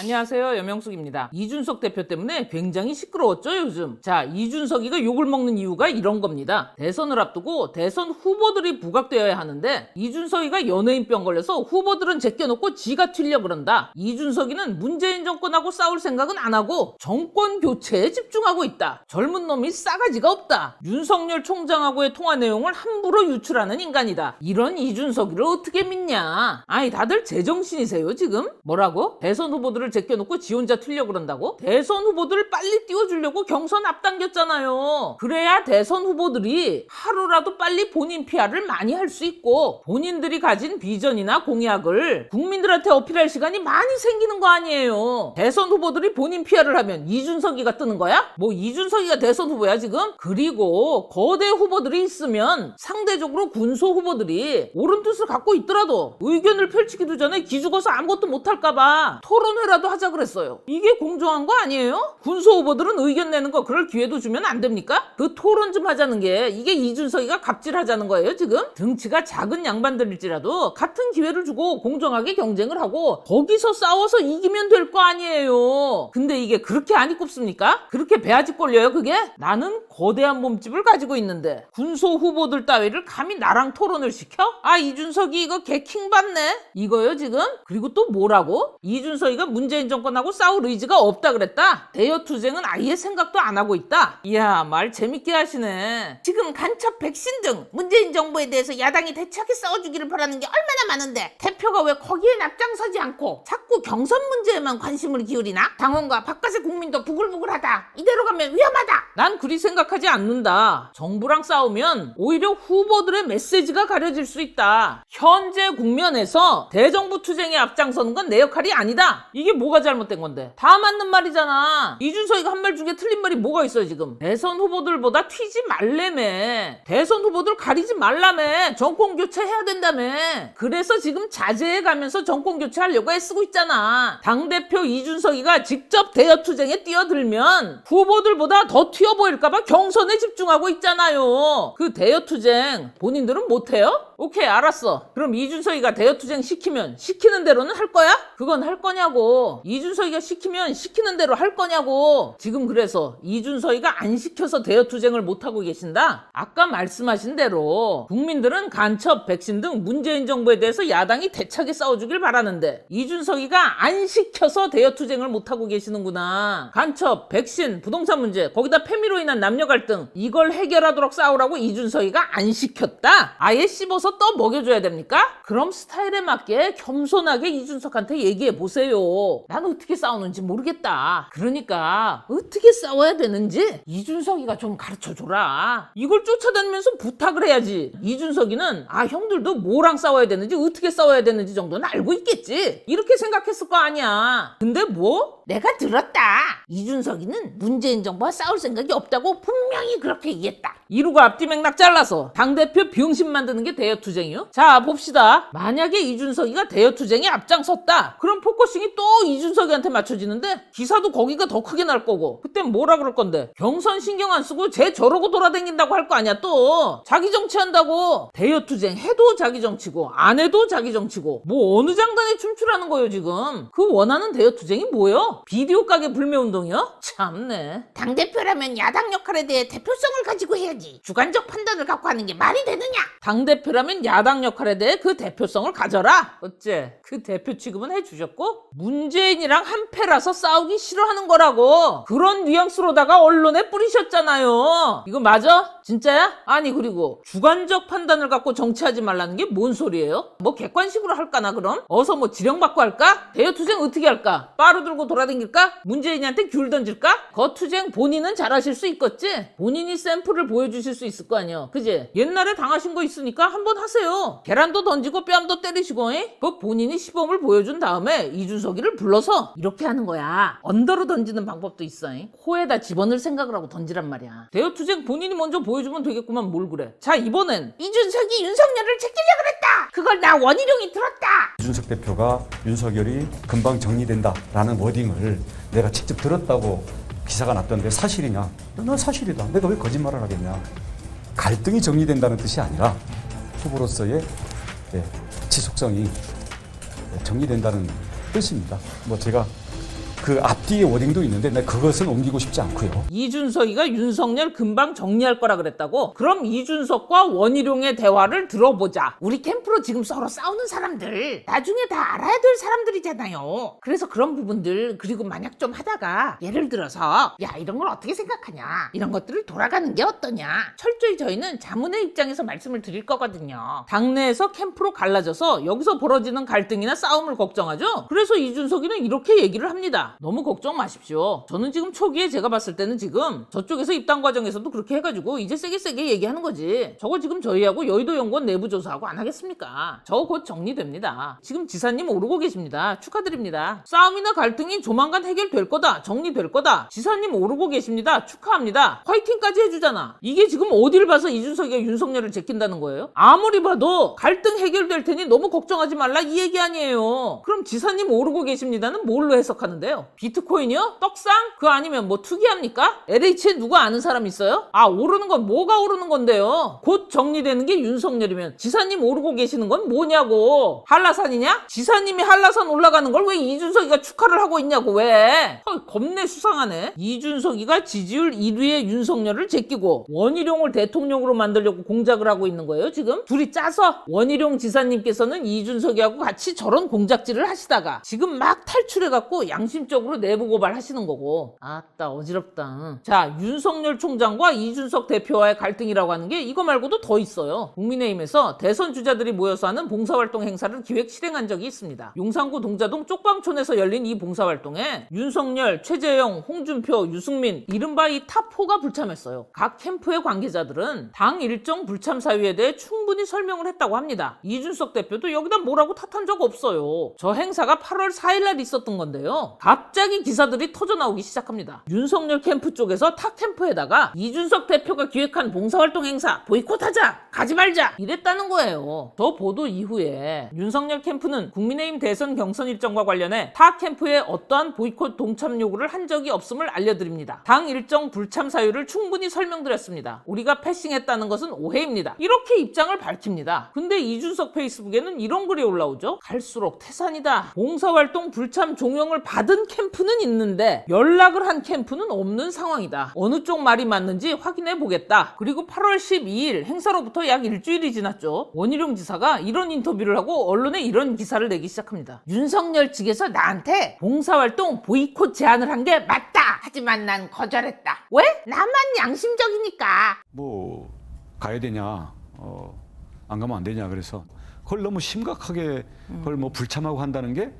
안녕하세요, 염영숙입니다. 이준석 대표 때문에 굉장히 시끄러웠죠, 요즘. 자, 이준석이가 욕을 먹는 이유가 이런 겁니다. 대선을 앞두고 대선 후보들이 부각되어야 하는데 이준석이가 연예인병 걸려서 후보들은 제껴놓고 지가 튀려 그런다. 이준석이는 문재인 정권하고 싸울 생각은 안 하고 정권 교체에 집중하고 있다. 젊은 놈이 싸가지가 없다. 윤석열 총장하고의 통화 내용을 함부로 유출하는 인간이다. 이런 이준석이를 어떻게 믿냐. 아니, 다들 제정신이세요, 지금? 뭐라고? 대선 후보들을 제껴놓고 지 혼자 튀려 그런다고? 대선 후보들을 빨리 띄워주려고 경선 앞당겼잖아요. 그래야 대선 후보들이 하루라도 빨리 본인 PR을 많이 할 수 있고 본인들이 가진 비전이나 공약을 국민들한테 어필할 시간이 많이 생기는 거 아니에요. 대선 후보들이 본인 PR을 하면 이준석이가 뜨는 거야? 뭐 이준석이가 대선 후보야 지금? 그리고 거대 후보들이 있으면 상대적으로 군소 후보들이 옳은 뜻을 갖고 있더라도 의견을 펼치기도 전에 기죽어서 아무것도 못할까봐 토론회라도 하자 그랬어요. 이게 공정한 거 아니에요? 군소 후보들은 의견 내는 거 그럴 기회도 주면 안 됩니까? 그 토론 좀 하자는 게 이게 이준석이가 갑질하자는 거예요 지금? 등치가 작은 양반들일지라도 같은 기회를 주고 공정하게 경쟁을 하고 거기서 싸워서 이기면 될 거 아니에요. 근데 이게 그렇게 안 이꼽습니까? 그렇게 배아집 걸려요 그게? 나는 거대한 몸집을 가지고 있는데 군소 후보들 따위를 감히 나랑 토론을 시켜? 아, 이준석이 이거 개킹 받네 이거요 지금? 그리고 또 뭐라고? 이준석이가 문재인 정권하고 싸울 의지가 없다 그랬다? 대여투쟁은 아예 생각도 안 하고 있다? 이야, 말 재밌게 하시네. 지금 간첩 백신 등 문재인 정부에 대해서 야당이 대처하게 싸워주기를 바라는 게 얼마나 많은데 대표가 왜 거기에 앞장서지 않고 자꾸 경선 문제에만 관심을 기울이나? 당원과 바깥의 국민도 부글부글하다. 이대로 가면 위험하다. 난 그리 생각하지 않는다. 정부랑 싸우면 오히려 후보들의 메시지가 가려질 수 있다. 현재 국면에서 대정부 투쟁에 앞장서는 건 내 역할이 아니다. 이게 뭐가 잘못된 건데? 다 맞는 말이잖아. 이준석이가 한 말 중에 틀린 말이 뭐가 있어요 지금? 대선 후보들보다 튀지 말래매. 대선 후보들 가리지 말라매. 정권 교체해야 된다며. 그래서 지금 자제해가면서 정권 교체하려고 애쓰고 있잖아. 당대표 이준석이가 직접 대여투쟁에 뛰어들면 후보들보다 더 튀어 보일까봐 경선에 집중하고 있잖아요. 그 대여투쟁 본인들은 못해요? 오케이, 알았어. 그럼 이준석이가 대여투쟁 시키면 시키는 대로는 할 거야? 그건 할 거냐고. 이준석이가 시키면 시키는 대로 할 거냐고. 지금 그래서 이준석이가 안 시켜서 대여투쟁을 못하고 계신다? 아까 말씀하신 대로 국민들은 간첩, 백신 등 문재인 정부에 대해서 야당이 대차게 싸워주길 바라는데 이준석이가 안 시켜서 대여투쟁을 못하고 계시는구나. 간첩, 백신, 부동산 문제, 거기다 패미로 인한 남녀 갈등 이걸 해결하도록 싸우라고 이준석이가 안 시켰다? 아예 씹어서 떠 먹여줘야 됩니까? 그럼 스타일에 맞게 겸손하게 이준석한테 얘기해 보세요. 난 어떻게 싸우는지 모르겠다. 그러니까 어떻게 싸워야 되는지 이준석이가 좀 가르쳐줘라. 이걸 쫓아다니면서 부탁을 해야지. 이준석이는 아, 형들도 뭐랑 싸워야 되는지 어떻게 싸워야 되는지 정도는 알고 있겠지. 이렇게 생각했을 거 아니야. 근데 뭐? 내가 들었다. 이준석이는 문재인 정부와 싸울 생각이 없다고 분명히 그렇게 얘기했다. 이루고 앞뒤 맥락 잘라서 당대표 병신 만드는 게 대여투쟁이요? 자, 봅시다. 만약에 이준석이가 대여투쟁에 앞장섰다. 그럼 포커싱이 또 이준석이한테 맞춰지는데 기사도 거기가 더 크게 날 거고 그땐 뭐라 그럴 건데? 경선 신경 안 쓰고 쟤 저러고 돌아다닌다고 할 거 아니야 또. 자기 정치한다고. 대여투쟁 해도 자기 정치고 안 해도 자기 정치고 뭐 어느 장단에 춤추라는 거예요 지금? 그 원하는 대여투쟁이 뭐요? 비디오 가게 불매운동이요? 참네. 당대표라면 야당 역할에 대해 대표성을 가지고 해야지. 주관적 판단을 갖고 하는 게 말이 되느냐? 당대표라면 야당 역할에 대해 그 대표성을 가져라. 어째 그 대표 취급은 해주셨고 문재인이랑 한패라서 싸우기 싫어하는 거라고 그런 뉘앙스로다가 언론에 뿌리셨잖아요. 이거 맞아? 진짜야? 아니, 그리고 주관적 판단을 갖고 정치하지 말라는 게 뭔 소리예요? 뭐 객관식으로 할까나 그럼? 어서 뭐 지령받고 할까? 대여투쟁 어떻게 할까? 빠루 들고 돌아다닐까? 문재인한테 귤 던질까? 거투쟁 본인은 잘하실 수 있겠지? 본인이 샘플을 보여주실 수 있을 거 아니야. 그지? 옛날에 당하신 거 있으니까 한번 하세요. 계란도 던지고 뺨도 때리시고 그 본인이 시범을 보여준 다음에 이준석이를 불러서 이렇게 하는 거야. 언더로 던지는 방법도 있어. 코에다 집어넣을 생각을 하고 던지란 말이야. 대여투쟁 본인이 먼저 보여주면 되겠구만. 뭘 그래. 자, 이번엔 이준석이 윤석열을 제끼려 그랬다. 그걸 나 원희룡이 들었다. 이준석 대표가 윤석열이 금방 정리된다라는 워딩을 내가 직접 들었다고 기사가 났던데 사실이냐? 난 사실이다. 내가 왜 거짓말을 하겠냐? 갈등이 정리된다는 뜻이 아니라 후보로서의 지속성이 정리된다는 뜻입니다. 뭐 제가 그 앞뒤의 워딩도 있는데 내 그것은 옮기고 싶지 않고요. 이준석이가 윤석열 금방 정리할 거라 그랬다고? 그럼 이준석과 원희룡의 대화를 들어보자. 우리 캠프로 지금 서로 싸우는 사람들 나중에 다 알아야 될 사람들이잖아요. 그래서 그런 부분들 그리고 만약 좀 하다가 예를 들어서 야 이런 걸 어떻게 생각하냐 이런 것들을 돌아가는 게 어떠냐 철저히 저희는 자문의 입장에서 말씀을 드릴 거거든요. 당내에서 캠프로 갈라져서 여기서 벌어지는 갈등이나 싸움을 걱정하죠? 그래서 이준석이는 이렇게 얘기를 합니다. 너무 걱정 마십시오. 저는 지금 초기에 제가 봤을 때는 지금 저쪽에서 입당 과정에서도 그렇게 해가지고 이제 세게 얘기하는 거지. 저거 지금 저희하고 여의도연구원 내부 조사하고 안 하겠습니까? 저거 곧 정리됩니다. 지금 지사님 오르고 계십니다. 축하드립니다. 싸움이나 갈등이 조만간 해결될 거다. 정리될 거다. 지사님 오르고 계십니다. 축하합니다. 화이팅까지 해주잖아. 이게 지금 어디를 봐서 이준석이가 윤석열을 제낀다는 거예요? 아무리 봐도 갈등 해결될 테니 너무 걱정하지 말라 이 얘기 아니에요. 그럼 지사님 오르고 계십니다는 뭘로 해석하는데요? 비트코인이요? 떡상? 그 아니면 뭐 투기합니까? LH에 누가 아는 사람 있어요? 아 오르는 건 뭐가 오르는 건데요? 곧 정리되는 게 윤석열이면 지사님 오르고 계시는 건 뭐냐고. 한라산이냐? 지사님이 한라산 올라가는 걸 왜 이준석이가 축하를 하고 있냐고 왜. 겁내 수상하네. 이준석이가 지지율 1위의 윤석열을 제끼고 원희룡을 대통령으로 만들려고 공작을 하고 있는 거예요 지금? 둘이 짜서 원희룡 지사님께서는 이준석이하고 같이 저런 공작질을 하시다가 지금 막 탈출해갖고 양심적으로 내부 고발하시는 거고. 아따 어지럽다. 자 윤석열 총장과 이준석 대표와의 갈등이라고 하는 게 이거 말고도 더 있어요. 국민의힘에서 대선 주자들이 모여서 하는 봉사활동 행사를 기획 실행한 적이 있습니다. 용산구 동자동 쪽방촌에서 열린 이 봉사활동에 윤석열, 최재형, 홍준표, 유승민 이른바 이 탑4가 불참했어요. 각 캠프의 관계자들은 당 일정 불참 사유에 대해 충분히 설명을 했다고 합니다. 이준석 대표도 여기다 뭐라고 탓한 적 없어요. 저 행사가 8월 4일날 있었던 건데요. 갑자기 기사들이 터져나오기 시작합니다. 윤석열 캠프 쪽에서 타 캠프에다가 이준석 대표가 기획한 봉사활동 행사 보이콧하자! 가지 말자! 이랬다는 거예요. 저 보도 이후에 윤석열 캠프는 국민의힘 대선 경선 일정과 관련해 타 캠프에 어떠한 보이콧 동참 요구를 한 적이 없음을 알려드립니다. 당 일정 불참 사유를 충분히 설명드렸습니다. 우리가 패싱했다는 것은 오해입니다. 이렇게 입장을 밝힙니다. 근데 이준석 페이스북에는 이런 글이 올라오죠. 갈수록 태산이다. 봉사활동 불참 종용을 받은 캠프는 있는데 연락을 한 캠프는 없는 상황이다. 어느 쪽 말이 맞는지 확인해 보겠다. 그리고 8월 12일 행사로부터 약 일주일이 지났죠. 원희룡 지사가 이런 인터뷰를 하고 언론에 이런 기사를 내기 시작합니다. 윤석열 측에서 나한테 봉사활동 보이콧 제안을 한 게 맞다. 하지만 난 거절했다. 왜? 나만 양심적이니까. 뭐 가야 되냐, 안 가면 안 되냐. 그래서 그걸 너무 심각하게 그걸 뭐 불참하고 한다는 게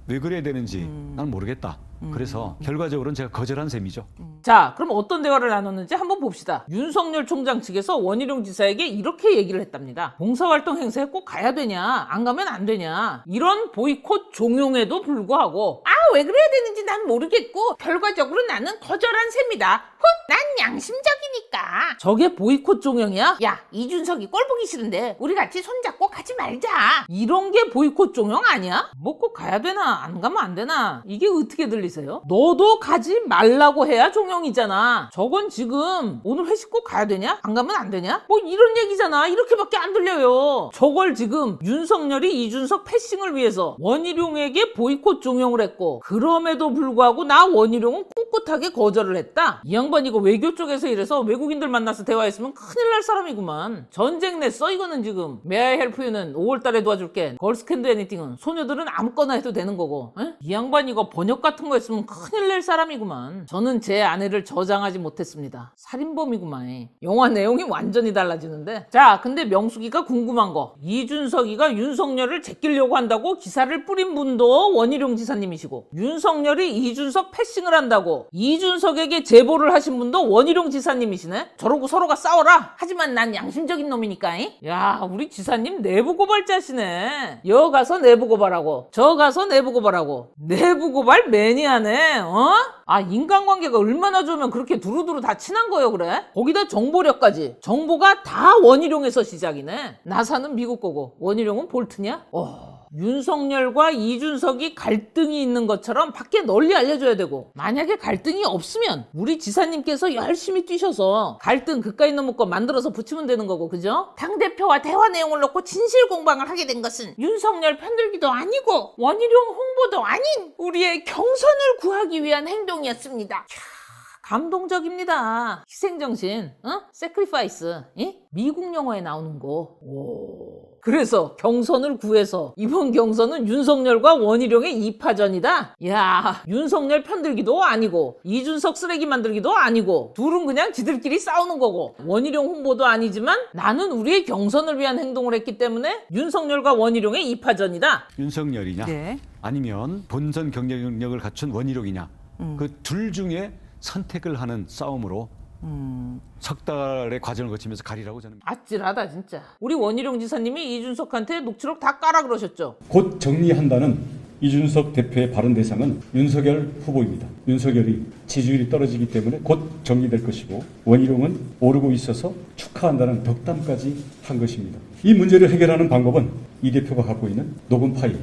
왜 그래야 되는지 난 모르겠다. 그래서 결과적으로는 제가 거절한 셈이죠. 자, 그럼 어떤 대화를 나눴는지 한번 봅시다. 윤석열 총장 측에서 원희룡 지사에게 이렇게 얘기를 했답니다. 봉사활동 행사에 꼭 가야 되냐, 안 가면 안 되냐, 이런 보이콧 종용에도 불구하고 왜 그래야 되는지 난 모르겠고 결과적으로 나는 거절한 셈이다. 난 양심적이니까. 저게 보이콧 종용이야? 야 이준석이 꼴 보기 싫은데 우리 같이 손잡고 가지 말자. 이런 게 보이콧 종용 아니야? 뭐 꼭 가야 되나 안 가면 안 되나 이게 어떻게 들리세요? 너도 가지 말라고 해야 종용이잖아. 저건 지금 오늘 회식 꼭 가야 되냐? 안 가면 안 되냐? 뭐 이런 얘기잖아. 이렇게밖에 안 들려요. 저걸 지금 윤석열이 이준석 패싱을 위해서 원희룡에게 보이콧 종용을 했고 그럼에도 불구하고 나 원희룡은 꿋꿋하게 거절을 했다. 이 양반 이거 외교 쪽에서 이래서 외국인들 만나서 대화했으면 큰일 날 사람이구만. 전쟁 냈어 이거는 지금. May I help you는 5월달에 도와줄게. Girls can do anything은 소녀들은 아무거나 해도 되는 거고. 에? 이 양반 이거 번역 같은 거 했으면 큰일 날 사람이구만. 저는 제 아내를 저장하지 못했습니다. 살인범이구만. 영화 내용이 완전히 달라지는데. 자 근데 명숙이가 궁금한 거. 이준석이가 윤석열을 제끼려고 한다고 기사를 뿌린 분도 원희룡 지사님이시고 윤석열이 이준석 패싱을 한다고 이준석에게 제보를 하신 분도 원희룡 지사님이시네. 저러고 서로가 싸워라. 하지만 난 양심적인 놈이니까. 야 우리 지사님 내부 고발자시네. 여 가서 내부 고발하고 저 가서 내부 고발하고 내부 고발 매니아네. 아 인간관계가 얼마나 좋으면 그렇게 두루두루 다 친한 거요 그래? 거기다 정보력까지. 정보가 다 원희룡에서 시작이네. 나사는 미국 거고 원희룡은 볼트냐? 윤석열과 이준석이 갈등이 있는 것처럼 밖에 널리 알려줘야 되고, 만약에 갈등이 없으면 우리 지사님께서 열심히 뛰셔서 갈등 그까이 넘을 거 만들어서 붙이면 되는 거고, 그죠? 당대표와 대화 내용을 놓고 진실 공방을 하게 된 것은 윤석열 편들기도 아니고 원희룡 홍보도 아닌 우리의 경선을 구하기 위한 행동이었습니다. 감동적입니다. 희생정신, sacrifice, 미국 영화에 나오는 거. 오. 그래서 경선을 구해서 이번 경선은 윤석열과 원희룡의 2파전이다? 야, 윤석열 편들기도 아니고 이준석 쓰레기 만들기도 아니고 둘은 그냥 지들끼리 싸우는 거고, 원희룡 홍보도 아니지만 나는 우리의 경선을 위한 행동을 했기 때문에 윤석열과 원희룡의 2파전이다. 윤석열이냐 네. 아니면 본선 경쟁력을 갖춘 원희룡이냐, 그 둘 중에 선택을 하는 싸움으로 석 달의 과정을 거치면서 가리라고 저는. 아찔하다 진짜. 우리 원희룡 지사님이 이준석한테 녹취록 다 까라 그러셨죠? 곧 정리한다는 이준석 대표의 발언 대상은 윤석열 후보입니다. 윤석열이 지지율이 떨어지기 때문에 곧 정리될 것이고, 원희룡은 오르고 있어서 축하한다는 덕담까지 한 것입니다. 이 문제를 해결하는 방법은 이 대표가 갖고 있는 녹음 파일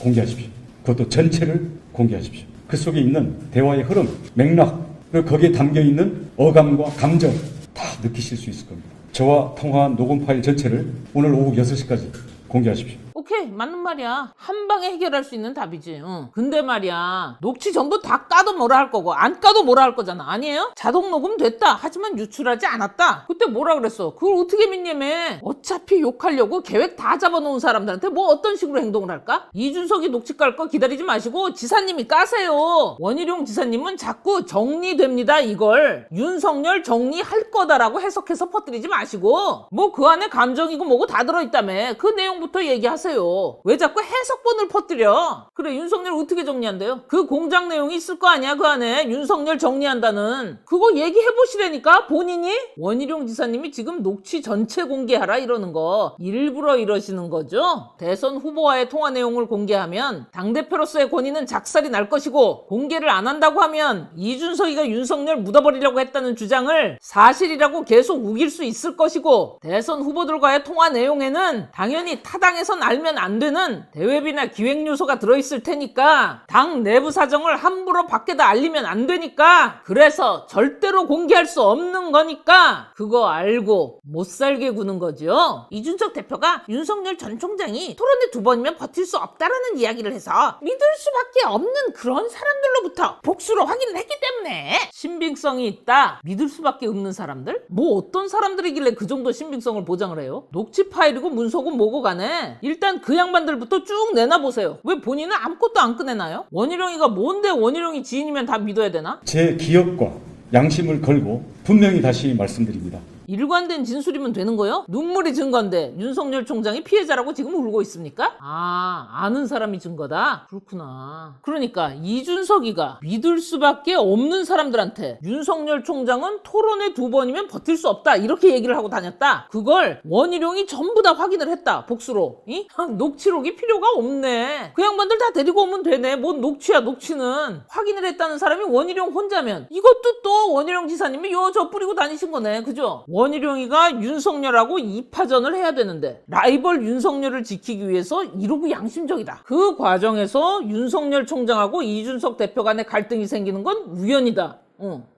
공개하십시오. 그것도 전체를 공개하십시오. 그 속에 있는 대화의 흐름, 맥락, 그리고 거기에 담겨있는 어감과 감정 다 느끼실 수 있을 겁니다. 저와 통화한 녹음 파일 전체를 오늘 오후 6시까지 공개하십시오. 오케이, 맞는 말이야. 한 방에 해결할 수 있는 답이지. 근데 말이야, 녹취 전부 다 까도 뭐라 할 거고 안 까도 뭐라 할 거잖아. 아니에요? 자동 녹음 됐다. 하지만 유출하지 않았다. 그때 뭐라 그랬어? 그걸 어떻게 믿냐며. 어차피 욕하려고 계획 다 잡아놓은 사람들한테 뭐 어떤 식으로 행동을 할까? 이준석이 녹취 깔 거 기다리지 마시고 지사님이 까세요. 원희룡 지사님은 자꾸 정리됩니다 이걸 윤석열 정리할 거다라고 해석해서 퍼뜨리지 마시고, 뭐 그 안에 감정이고 뭐고 다 들어있다며. 그 내용부터 얘기하세요. 왜 자꾸 해석본을 퍼뜨려? 그래, 윤석열 어떻게 정리한대요? 그 공장 내용이 있을 거 아니야, 그 안에. 윤석열 정리한다는. 그거 얘기해보시라니까, 본인이? 원희룡 지사님이 지금 녹취 전체 공개하라 이러는 거 일부러 이러시는 거죠? 대선 후보와의 통화 내용을 공개하면 당대표로서의 권위는 작살이 날 것이고, 공개를 안 한다고 하면 이준석이가 윤석열 묻어버리려고 했다는 주장을 사실이라고 계속 우길 수 있을 것이고, 대선 후보들과의 통화 내용에는 당연히 타당해선 알면 안 되는 대외비나 기획 요소가 들어있을 테니까 당 내부 사정을 함부로 밖에다 알리면 안 되니까, 그래서 절대로 공개할 수 없는 거니까 그거 알고 못 살게 구는 거죠. 이준석 대표가 윤석열 전 총장이 토론회 2번이면 버틸 수 없다라는 이야기를 해서 믿을 수밖에 없는 그런 사람들로부터 복수로 확인을 했기 때문에 신빙성이 있다. 믿을 수밖에 없는 사람들? 뭐 어떤 사람들이길래 그 정도 신빙성을 보장을 해요? 녹취 파일이고 문서고 뭐고 간에 일단 그 양반들부터 쭉 내놔보세요. 왜 본인은 아무것도 안 꺼내나요? 원희룡이가 뭔데 원희룡이 지인이면 다 믿어야 되나? 제 기억과 양심을 걸고 분명히 다시 말씀드립니다. 일관된 진술이면 되는 거요? 눈물이 증거인데 윤석열 총장이 피해자라고 지금 울고 있습니까? 아, 아는 사람이 증거다? 그렇구나. 그러니까 이준석이가 믿을 수밖에 없는 사람들한테 윤석열 총장은 토론회 2번이면 버틸 수 없다 이렇게 얘기를 하고 다녔다. 그걸 원희룡이 전부 다 확인을 했다. 복수로. 녹취록이 필요가 없네. 그 양반들 다 데리고 오면 되네. 뭔 녹취야 녹취는. 확인을 했다는 사람이 원희룡 혼자면 이것도 또 원희룡 지사님이 저 뿌리고 다니신 거네. 그죠? 원희룡이가 윤석열하고 2파전을 해야 되는데 라이벌 윤석열을 지키기 위해서 이러고 양심적이다. 그 과정에서 윤석열 총장하고 이준석 대표 간의 갈등이 생기는 건 우연이다.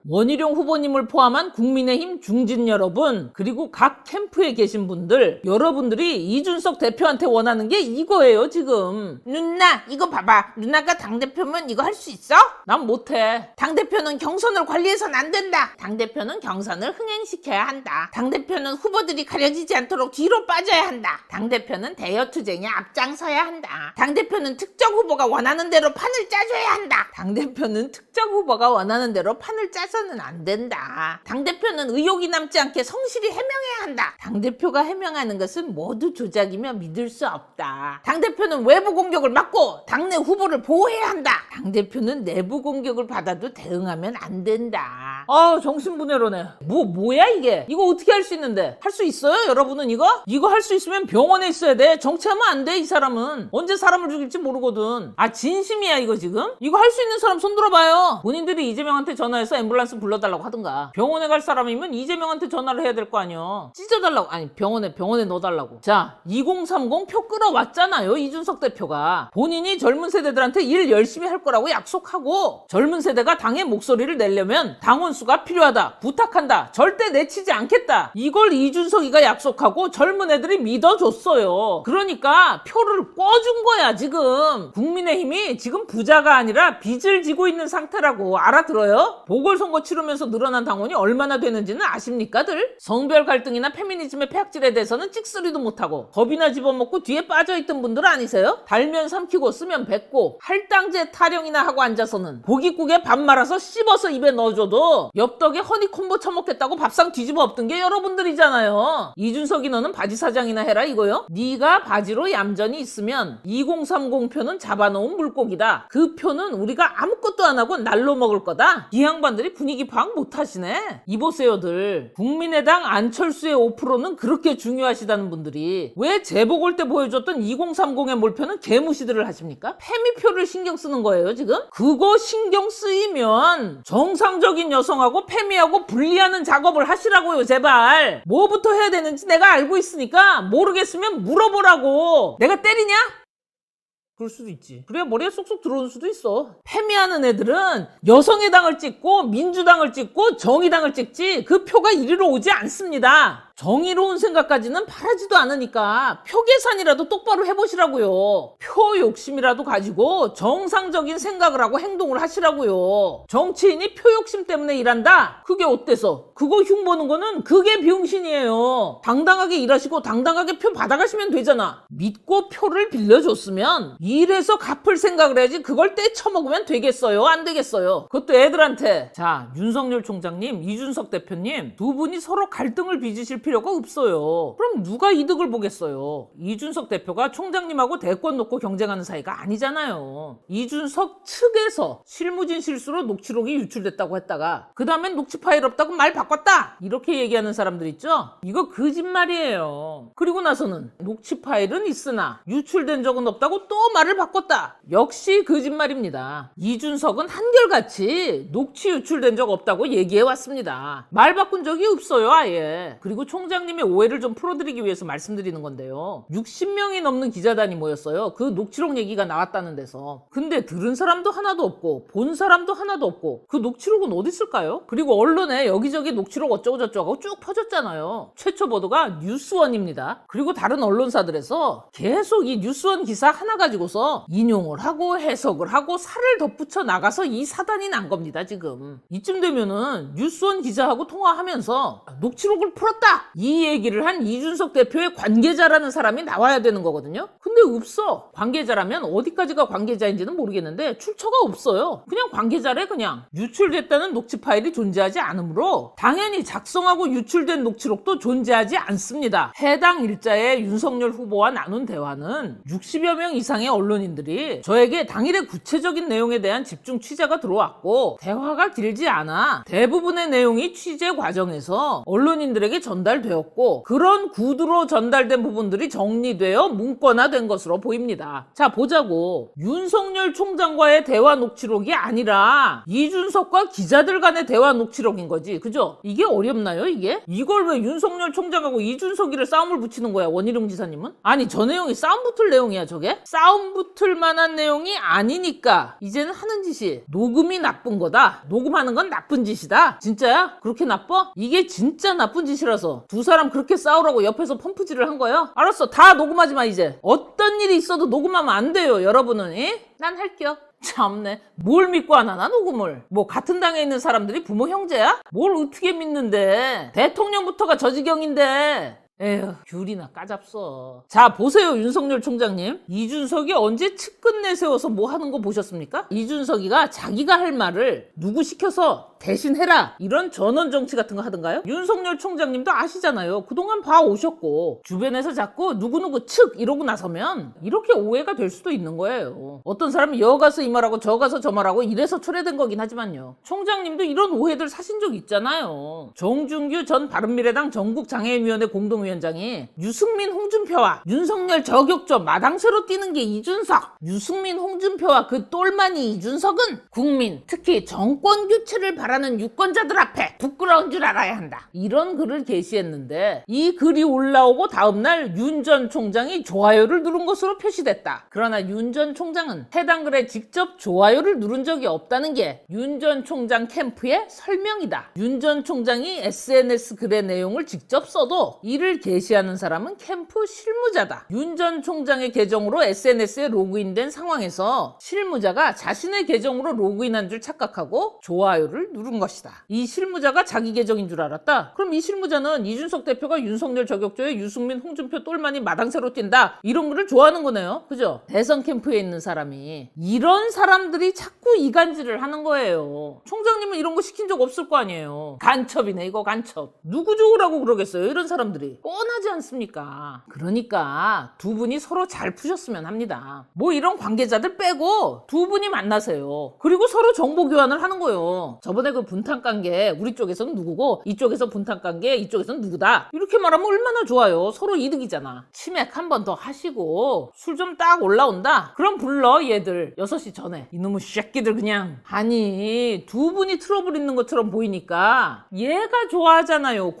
원희룡 후보님을 포함한 국민의힘 중진 여러분, 그리고 각 캠프에 계신 분들, 여러분들이 이준석 대표한테 원하는 게 이거예요 지금. 누나 이거 봐봐. 누나가 당대표면 이거 할 수 있어? 난 못해. 당대표는 경선을 관리해서는 안 된다. 당대표는 경선을 흥행시켜야 한다. 당대표는 후보들이 가려지지 않도록 뒤로 빠져야 한다. 당대표는 대여투쟁에 앞장서야 한다. 당대표는 특정 후보가 원하는 대로 판을 짜줘야 한다. 당대표는 특정 후보가 원하는 대로 판을 짜서는 안 된다. 당대표는 의혹이 남지 않게 성실히 해명해야 한다. 당대표가 해명하는 것은 모두 조작이며 믿을 수 없다. 당대표는 외부 공격을 막고 당내 후보를 보호해야 한다. 당대표는 내부 공격을 받아도 대응하면 안 된다. 정신분해로네. 뭐야 이게? 이거 어떻게 할 수 있는데? 할 수 있어요 여러분은 이거? 이거 할 수 있으면 병원에 있어야 돼. 정치하면 안 돼 이 사람은. 언제 사람을 죽일지 모르거든. 진심이야 이거 지금? 이거 할 수 있는 사람 손 들어봐요. 본인들이 이재명한테 전화해서 앰뷸런스 불러달라고 하든가. 병원에 갈 사람이면 이재명한테 전화를 해야 될 거 아니야. 찢어달라고. 아니 병원에 넣어달라고. 자 2030 표 끌어왔잖아요 이준석 대표가. 본인이 젊은 세대들한테 일 열심히 할 거라고 약속하고 젊은 세대가 당의 목소리를 내려면 당원수가 필요하다. 부탁한다. 절대 내치지 않겠다. 이걸 이준석이가 약속하고 젊은 애들이 믿어줬어요. 그러니까 표를 꿔준 거야 지금. 국민의힘이 지금 부자가 아니라 빚을 지고 있는 상태라고. 알아들어요? 보궐선거 치르면서 늘어난 당원이 얼마나 되는지는 아십니까들? 성별 갈등이나 페미니즘의 폐악질에 대해서는 찍소리도 못하고 겁이나 집어먹고 뒤에 빠져있던 분들 아니세요? 달면 삼키고 쓰면 뱉고 할당제 타령이나 하고 앉아서는 고깃국에 밥 말아서 씹어서 입에 넣어줘도 엽떡에 허니콤보 처먹겠다고 밥상 뒤집어 엎던 게 여러분들이잖아요. 이준석이 너는 바지 사장이나 해라 이거요? 네가 바지로 얌전히 있으면 2030 표는 잡아놓은 물고기다. 그 표는 우리가 아무것도 안 하고 날로 먹을 거다. 이 양반들이 분위기 파악 못하시네. 이보세요들. 국민의당 안철수의 5%는 그렇게 중요하시다는 분들이 왜 재보궐 때 보여줬던 2030의 몰표는 개무시들을 하십니까? 페미표를 신경 쓰는 거예요 지금? 그거 신경 쓰이면 정상적인 여성하고 페미하고 분리하는 작업을 하시라고요 제발. 뭐부터 해야 되는지 내가 알고 있으니까 모르겠으면 물어보라고. 내가 때리냐? 그럴 수도 있지. 그래야 머리에 쏙쏙 들어오는 수도 있어. 패미하는 애들은 여성의 당을 찍고 민주당을 찍고 정의당을 찍지 그 표가 이리로 오지 않습니다. 정의로운 생각까지는 바라지도 않으니까 표 계산이라도 똑바로 해보시라고요. 표 욕심이라도 가지고 정상적인 생각을 하고 행동을 하시라고요. 정치인이 표 욕심 때문에 일한다? 그게 어때서? 그거 흉보는 거는 그게 병신이에요. 당당하게 일하시고 당당하게 표 받아가시면 되잖아. 믿고 표를 빌려줬으면 일해서 갚을 생각을 해야지 그걸 떼쳐먹으면 되겠어요? 안 되겠어요? 그것도 애들한테. 자, 윤석열 총장님, 이준석 대표님 두 분이 서로 갈등을 빚으실 필요가 없어요. 그럼 누가 이득을 보겠어요? 이준석 대표가 총장님하고 대권 놓고 경쟁하는 사이가 아니잖아요. 이준석 측에서 실무진 실수로 녹취록이 유출됐다고 했다가 그 다음엔 녹취 파일 없다고 말 바꿨다 이렇게 얘기하는 사람들 있죠? 이거 거짓말이에요. 그리고 나서는 녹취 파일은 있으나 유출된 적은 없다고 또 말을 바꿨다. 역시 거짓말입니다. 이준석은 한결같이 녹취 유출된 적 없다고 얘기해왔습니다. 말 바꾼 적이 없어요 아예. 그리고 총장님의 오해를 좀 풀어드리기 위해서 말씀드리는 건데요. 60명이 넘는 기자단이 모였어요. 그 녹취록 얘기가 나왔다는 데서. 근데 들은 사람도 하나도 없고 본 사람도 하나도 없고 그 녹취록은 어디 있을까요? 그리고 언론에 여기저기 녹취록 어쩌고저쩌고 하고 쭉 퍼졌잖아요. 최초 보도가 뉴스원입니다. 그리고 다른 언론사들에서 계속 이 뉴스원 기사 하나 가지고서 인용을 하고 해석을 하고 살을 덧붙여 나가서 이 사단이 난 겁니다 지금. 이쯤 되면은 뉴스원 기자하고 통화하면서 녹취록을 풀었다 이 얘기를 한 이준석 대표의 관계자라는 사람이 나와야 되는 거거든요. 근데 없어. 관계자라면 어디까지가 관계자인지는 모르겠는데 출처가 없어요. 그냥 관계자래 그냥. 유출됐다는 녹취 파일이 존재하지 않으므로 당연히 작성하고 유출된 녹취록도 존재하지 않습니다. 해당 일자의 윤석열 후보와 나눈 대화는 60여 명 이상의 언론인들이 저에게 당일의 구체적인 내용에 대한 집중 취재가 들어왔고 대화가 길지 않아 대부분의 내용이 취재 과정에서 언론인들에게 전달되었고 그런 구두로 전달된 부분들이 정리되어 문건화된 것으로 보입니다. 자 보자고. 윤석열 총장과의 대화 녹취록이 아니라 이준석과 기자들 간의 대화 녹취록인 거지. 그죠? 이게 어렵나요 이게? 이걸 왜 윤석열 총장하고 이준석이를 싸움을 붙이는 거야 원희룡 지사님은? 아니 저 내용이 싸움 붙을 내용이야 저게? 싸움 붙을 만한 내용이 아니니까 이제는 하는 짓이 녹음이 나쁜 거다. 녹음하는 건 나쁜 짓이다. 진짜야? 그렇게 나빠? 이게 진짜 나쁜 짓이라서 두 사람 그렇게 싸우라고 옆에서 펌프질을 한 거예요? 알았어 다 녹음하지 마 이제. 어떤 일이 있어도 녹음하면 안 돼요 여러분은. 난 할게요. 참네. 뭘 믿고 안 하나 녹음을. 뭐 같은 당에 있는 사람들이 부모 형제야? 뭘 어떻게 믿는데. 대통령부터가 저 지경인데. 에휴 귤이나 까잡서. 자 보세요 윤석열 총장님. 이준석이 언제 측근 내세워서 뭐 하는 거 보셨습니까? 이준석이가 자기가 할 말을 누구 시켜서 대신 해라 이런 전원 정치 같은 거 하던가요? 윤석열 총장님도 아시잖아요. 그동안 봐오셨고 주변에서 자꾸 누구누구 측 이러고 나서면 이렇게 오해가 될 수도 있는 거예요. 어떤 사람이 여 가서 이 말하고 저 가서 저 말하고 이래서 초래된 거긴 하지만요. 총장님도 이런 오해들 사신 적 있잖아요. 정준규 전 바른미래당 전국장애인위원회 공동위원장이 유승민 홍준표와 윤석열 저격조 마당쇠로 뛰는 게 이준석, 유승민 홍준표와 그 똘마니 이준석은 국민 특히 정권 교체를 바라는 유권자들 앞에 부끄러운 줄 알아야 한다. 이런 글을 게시했는데 이 글이 올라오고 다음날 윤 전 총장이 좋아요를 누른 것으로 표시됐다. 그러나 윤 전 총장은 해당 글에 직접 좋아요를 누른 적이 없다는 게 윤 전 총장 캠프의 설명이다. 윤 전 총장이 SNS 글의 내용을 직접 써도 이를 게시하는 사람은 캠프 실무자다. 윤 전 총장의 계정으로 SNS에 로그인된 상황에서 실무자가 자신의 계정으로 로그인한 줄 착각하고 좋아요를 누른 것이다. 이 실무자가 자기 계정인 줄 알았다? 그럼 이 실무자는 이준석 대표가 윤석열 저격조에 유승민, 홍준표, 똘마니 마당새로 뛴다. 이런 글을 좋아하는 거네요. 그죠? 대선 캠프에 있는 사람이. 이런 사람들이 자꾸 이간질을 하는 거예요. 총장님은 이런 거 시킨 적 없을 거 아니에요. 간첩이네 이거 간첩. 누구 좋으라고 그러겠어요 이런 사람들이. 뻔하지 않습니까? 그러니까 두 분이 서로 잘 푸셨으면 합니다. 뭐 이런 관계자들 빼고 두 분이 만나세요. 그리고 서로 정보 교환을 하는 거예요. 저번에 그 분탕 깐 게 우리 쪽에서는 누구고 이쪽에서 분탕 깐 게 이쪽에서는 누구다. 이렇게 말하면 얼마나 좋아요. 서로 이득이잖아. 치맥 한 번 더 하시고 술 좀 딱 올라온다. 그럼 불러 얘들 6시 전에. 이놈의 새끼들 그냥. 아니 두 분이 트러블 있는 것처럼 보이니까 얘가 좋아하잖아요.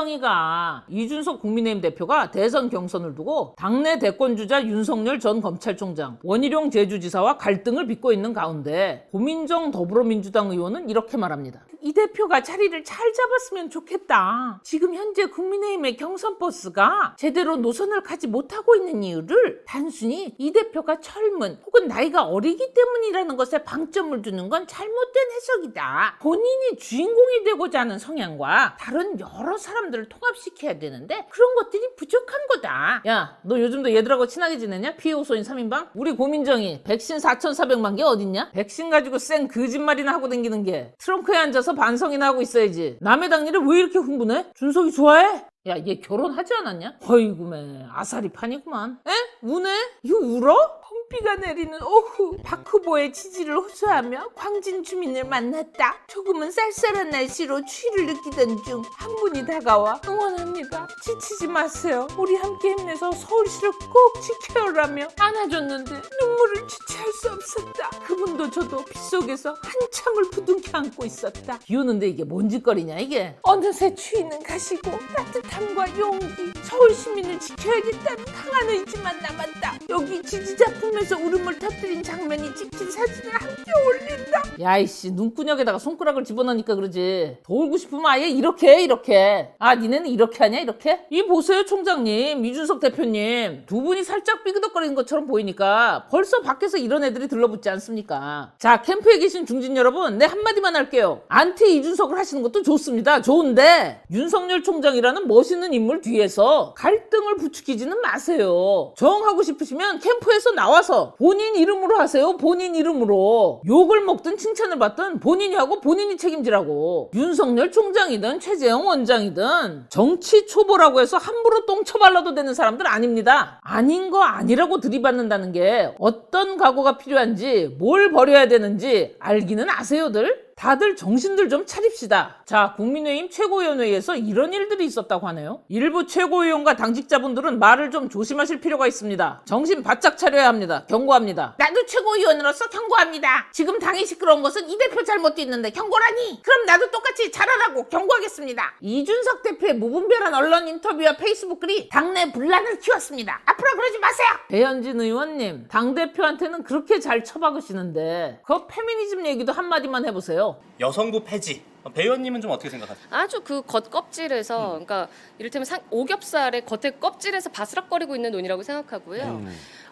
고민정이가. 이준석 국민의힘 대표가 대선 경선을 두고 당내 대권주자 윤석열 전 검찰총장, 원희룡 제주지사와 갈등을 빚고 있는 가운데 고민정 더불어민주당 의원은 이렇게 말합니다. 이 대표가 자리를 잘 잡았으면 좋겠다. 지금 현재 국민의힘의 경선 버스가 제대로 노선을 가지 못하고 있는 이유를 단순히 이 대표가 젊은 혹은 나이가 어리기 때문이라는 것에 방점을 두는 건 잘못된 해석이다. 본인이 주인공이 되고자 하는 성향과 다른 여러 사람들을 통합시켜야 되는데 그런 것들이 부족한 거다. 야, 너 요즘도 얘들하고 친하게 지내냐? 피해 호소인 3인방? 우리 고민정이 백신 4,400만 개 어딨냐? 백신 가지고 쌩 거짓말이나 하고 다니는 게 트렁크에 앉아서 반성이나 하고 있어야지. 남의 당일에 왜 이렇게 흥분해? 준석이 좋아해? 야, 얘 결혼하지 않았냐? 어이구매 아사리판이구만. 에? 우네? 이거 울어? 봄비가 내리는 오후 박 후보의 지지를 호소하며 광진 주민을 만났다. 조금은 쌀쌀한 날씨로 추위를 느끼던 중 한 분이 다가와 응원합니다. 지치지 마세요. 우리 함께 힘내서 서울시를 꼭 지켜라며 안아줬는데 눈물을 주체할 수 없었다. 그분도 저도 빗속에서 한참을 부둥켜 안고 있었다. 비 오는데 이게 뭔 짓거리냐 이게. 어느새 추위는 가시고 따뜻함과 용기, 서울 시민을 지켜야겠다는 강한 의지만 남았다. 여기 지지자 품에서 울음을 터뜨린 장면이 찍힌 사진을 함께 올린다. 야이씨 눈구녕에다가 손가락을 집어넣으니까 그러지. 더 울고 싶으면 아예 이렇게 해 이렇게. 아 니네는 이렇게 하냐 이렇게? 이 보세요 총장님, 이준석 대표님 두 분이 살짝 삐그덕거리는 것처럼 보이니까 벌써 밖에서 이런 애들이 들러붙지 않습니까? 자 캠프에 계신 중진 여러분, 내 한마디만 할게요. 안티 이준석을 하시는 것도 좋습니다. 좋은데 윤석열 총장이라는 멋있는 인물 뒤에서 갈등을 부추기지는 마세요. 정하고 싶으시면 캠프에서 나와서 본인 이름으로 하세요. 본인 이름으로. 욕을 먹든 칭찬을 받든 본인이 하고 본인이 책임지라고. 윤석열 총장이든 최재형 원장이든 정치 초보라고 해서 함부로 똥 쳐발라도 되는 사람들 아닙니다. 아닌 거 아니라고 들이받는다는 게 어떤 각오가 필요한지 뭘 버려야 되는지 알기는 아세요들? 다들 정신들 좀 차립시다. 자, 국민의힘 최고위원회에서 이런 일들이 있었다고 하네요. 일부 최고위원과 당직자분들은 말을 좀 조심하실 필요가 있습니다. 정신 바짝 차려야 합니다. 경고합니다. 나도 최고위원으로서 경고합니다. 지금 당이 시끄러운 것은 이 대표 잘못도 있는데 경고라니? 그럼 나도 똑같이 잘하라고 경고하겠습니다. 이준석 대표의 무분별한 언론 인터뷰와 페이스북 글이 당내 분란을 키웠습니다. 앞으로 그러지 마세요. 배현진 의원님, 당대표한테는 그렇게 잘 처박으시는데 그 페미니즘 얘기도 한마디만 해보세요. 여성부 폐지. 배 의원님은 좀 어떻게 생각하세요? 아주 그 겉껍질에서 그러니까 이를테면 오겹살의 겉에 껍질에서 바스락거리고 있는 논의라고 생각하고요.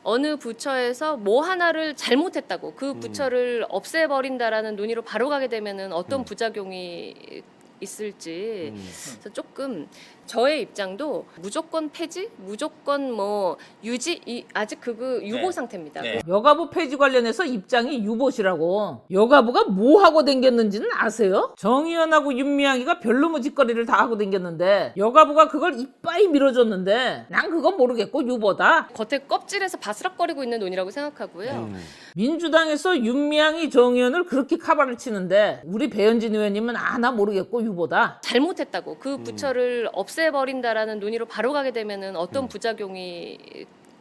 어느 부처에서 뭐 하나를 잘못했다고 그 부처를 없애버린다라는 논의로 바로 가게 되면은 어떤 부작용이 있을지 그래서 조금 저의 입장도 무조건 폐지, 무조건 뭐 유지 아직 그거 유보 네. 상태입니다. 네. 여가부 폐지 관련해서 입장이 유보시라고. 여가부가 뭐 하고 댕겼는지는 아세요? 정의연하고 윤미향이가 별로무 짓거리를 다 하고 댕겼는데 여가부가 그걸 이빠이 밀어줬는데 난 그건 모르겠고 유보다. 겉에 껍질에서 바스락거리고 있는 논이라고 생각하고요. 민주당에서 윤미향이 정의연을 그렇게 카바를 치는데 우리 배현진 의원님은 나 모르겠고 유보다. 잘못했다고 그 부처를 없애버린다라는 논의로 바로 가게 되면은 어떤 부작용이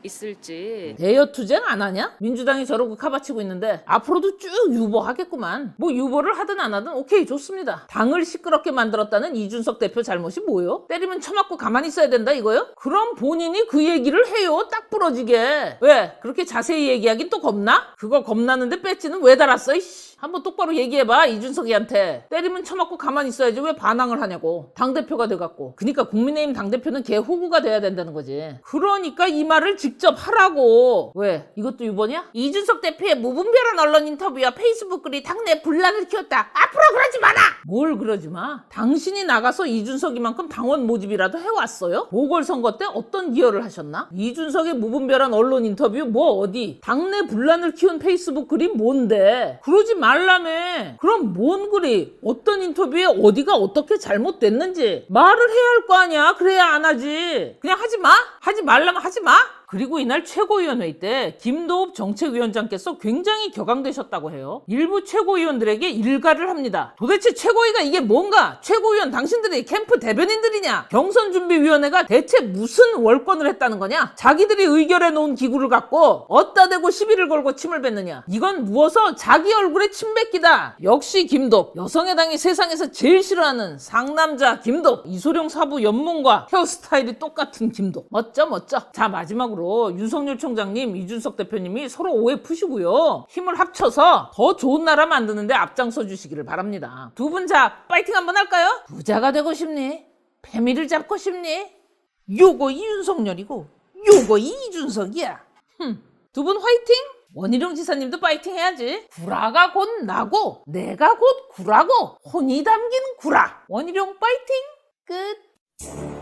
있을지. 대여투쟁 안 하냐? 민주당이 저러고 카바치고 있는데 앞으로도 쭉 유보하겠구만. 뭐 유보를 하든 안 하든 오케이 좋습니다. 당을 시끄럽게 만들었다는 이준석 대표 잘못이 뭐요? 때리면 쳐맞고 가만히 있어야 된다 이거요? 그럼 본인이 그 얘기를 해요. 딱 부러지게. 왜? 그렇게 자세히 얘기하긴 또 겁나? 그거 겁나는데 배지는 왜 달았어? 이씨. 한번 똑바로 얘기해봐 이준석이한테. 때리면 쳐맞고 가만히 있어야지 왜 반항을 하냐고. 당대표가 돼갖고. 그러니까 국민의힘 당대표는 걔 호구가 돼야 된다는 거지. 그러니까 이 말을 직접 하라고. 왜? 이것도 유보냐? 이준석 대표의 무분별한 언론 인터뷰와 페이스북 글이 당내 분란을 키웠다. 앞으로 그러지 마라. 뭘 그러지 마. 당신이 나가서 이준석이만큼 당원 모집이라도 해왔어요? 보궐선거 때 어떤 기여를 하셨나? 이준석의 무분별한 언론 인터뷰 뭐 어디? 당내 분란을 키운 페이스북 글이 뭔데? 그러지 말라며. 그럼 뭔 글이? 어떤 인터뷰에 어디가 어떻게 잘못됐는지 말을 해야 할 거 아니야. 그래야 안 하지. 그냥 하지 마. 하지 말라면 하지 마. 그리고 이날 최고위원회의 때 김도읍 정책위원장께서 굉장히 격앙되셨다고 해요. 일부 최고위원들에게 일가를 합니다. 도대체 최고위가 이게 뭔가? 최고위원 당신들이 캠프 대변인들이냐? 경선준비위원회가 대체 무슨 월권을 했다는 거냐? 자기들이 의결해 놓은 기구를 갖고 어디다 대고 시비를 걸고 침을 뱉느냐? 이건 누워서 자기 얼굴에 침 뱉기다. 역시 김도읍. 여성의당이 세상에서 제일 싫어하는 상남자 김도읍. 이소룡 사부 연문과 헤어스타일이 똑같은 김도읍. 멋져 멋져. 자 마지막으로 윤석열 총장님, 이준석 대표님이 서로 오해 푸시고요. 힘을 합쳐서 더 좋은 나라 만드는데 앞장서 주시기를 바랍니다. 두 분 자 파이팅 한번 할까요? 부자가 되고 싶니? 패미를 잡고 싶니? 요거 이윤석열이고 요거 이준석이야. 두 분 화이팅! 원희룡 지사님도 파이팅 해야지. 구라가 곧 나고 내가 곧 구라고 혼이 담긴 구라. 원희룡 파이팅! 끝.